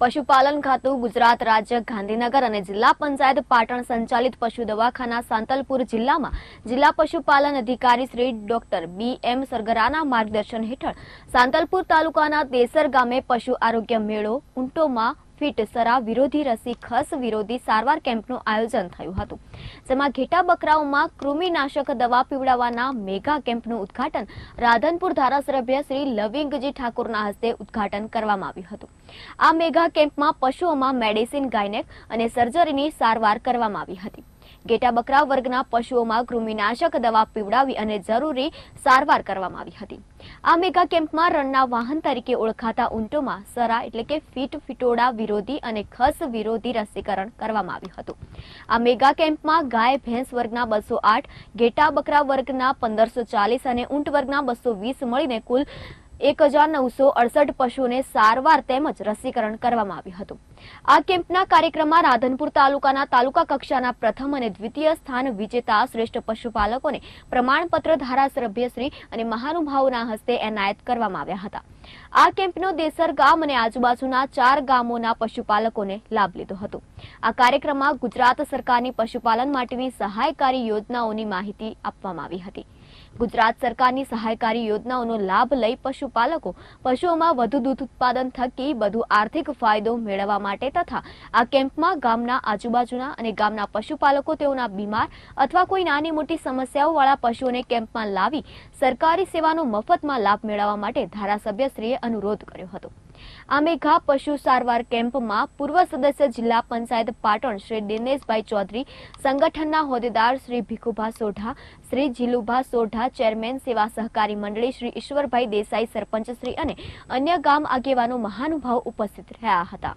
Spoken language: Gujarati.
પશુપાલન ખાતું ગુજરાત રાજ્ય ગાંધીનગર અને જિલ્લા પંચાયત પાટણ સંચાલિત પશુ દવાખાના સાંતલપુર જિલ્લામાં જિલ્લા પશુપાલન અધિકારી શ્રી ડોક્ટર BM સરગરાના માર્ગદર્શન હેઠળ સાંતલપુર તાલુકાના દેસર ગામે પશુ આરોગ્ય મેળો ઊંટોમાં ફીટ સરા વિરોધી રસી ખસ વિરોધી સારવાર કેમ્પનું આયોજન થયું હતું, જેમાં ઘેટા બકરાઓમાં કૃમિનાશક દવા પીવડાવવાના મેગા કેમ્પનું ઉદ્ઘાટન રાધનપુર ધારાસભ્ય શ્રી લવિંગજી ઠાકોરના હસ્તે ઉદ્ઘાટન કરવામાં આવ્યું હતું। આ મેગા કેમ્પમાં પશુઓમાં મેડિસિન, ગાયનેક અને સર્જરીની સારવાર કરવામાં આવી હતી। ઘેટા બકરા વર્ગના પશુઓમાં કૃમિનાશક દવા પીવડાવી અને જરૂરી સારવાર કરવામાં આવી હતી। આ મેગા કેમ્પમાં રણના વાહન તરીકે ઓળખાતા ઊંટોમાં સરા એટલે કે ફીટોડા વિરોધી અને ખસ વિરોધી રસીકરણ કરવામાં આવ્યું હતું। આ મેગા કેમ્પમાં ગાય ભેંસ વર્ગના 208, ઘેટા બકરા વર્ગના 1540 અને ઊંટ વર્ગના 220 મળીને કુલ 1968 પશુઓને સારવાર તેમજ રસીકરણ કરવામાં આવ્યું હતું। આ કેમ્પના કાર્યક્રમમાં રાધનપુર તાલુકાના તાલુકા કક્ષાના પ્રથમ અને દ્વિતીય સ્થાન વિજેતા શ્રેષ્ઠ પશુપાલકોને પ્રમાણપત્ર ધારાસભ્યશ્રી અને મહાનુભાવોના હસ્તે એનાયત કરવામાં આવ્યા હતા। આ કેમ્પનો દેસર ગામ અને આજુબાજુના 4 ગામોના પશુપાલકોને લાભ લીધો હતો। આ કાર્યક્રમમાં ગુજરાત સરકારની પશુપાલન માટેની સહાયકારી યોજનાઓની માહિતી આપવામાં આવી હતી। ગુજરાત સરકારની સહાયકારી યોજનાઓનો લાભ લઈ પશુપાલકો પશુઓમાં વધુ દૂધ ઉત્પાદન થકી વધુ આર્થિક ફાયદો મેળવવા માટે તથા આ કેમ્પમાં ગામના આજુબાજુના અને ગામના પશુપાલકો તેઓના બીમાર અથવા કોઈ નાની મોટી સમસ્યાઓવાળા પશુઓને કેમ્પમાં લાવી સરકારી સેવાનો મફતમાં લાભ મેળવવા માટે ધારાસભ્યશ્રીએ અનુરોધ કર્યો હતો। આ મેઘા પશુ સારવાર કેમ્પમાં પૂર્વ સદસ્ય જિલ્લા પંચાયત પાટણ શ્રી દિનેશભાઈ ચૌધરી, સંગઠનના હોદ્દેદાર શ્રી ભીખુભા સોઢા, શ્રી જીલુભા સોઢા, ચેરમેન સેવા સહકારી મંડળી શ્રી ઈશ્વરભાઈ દેસાઈ, સરપંચ શ્રી અને અન્ય ગામ આગેવાનો મહાનુભાવ ઉપસ્થિત રહ્યા હતા।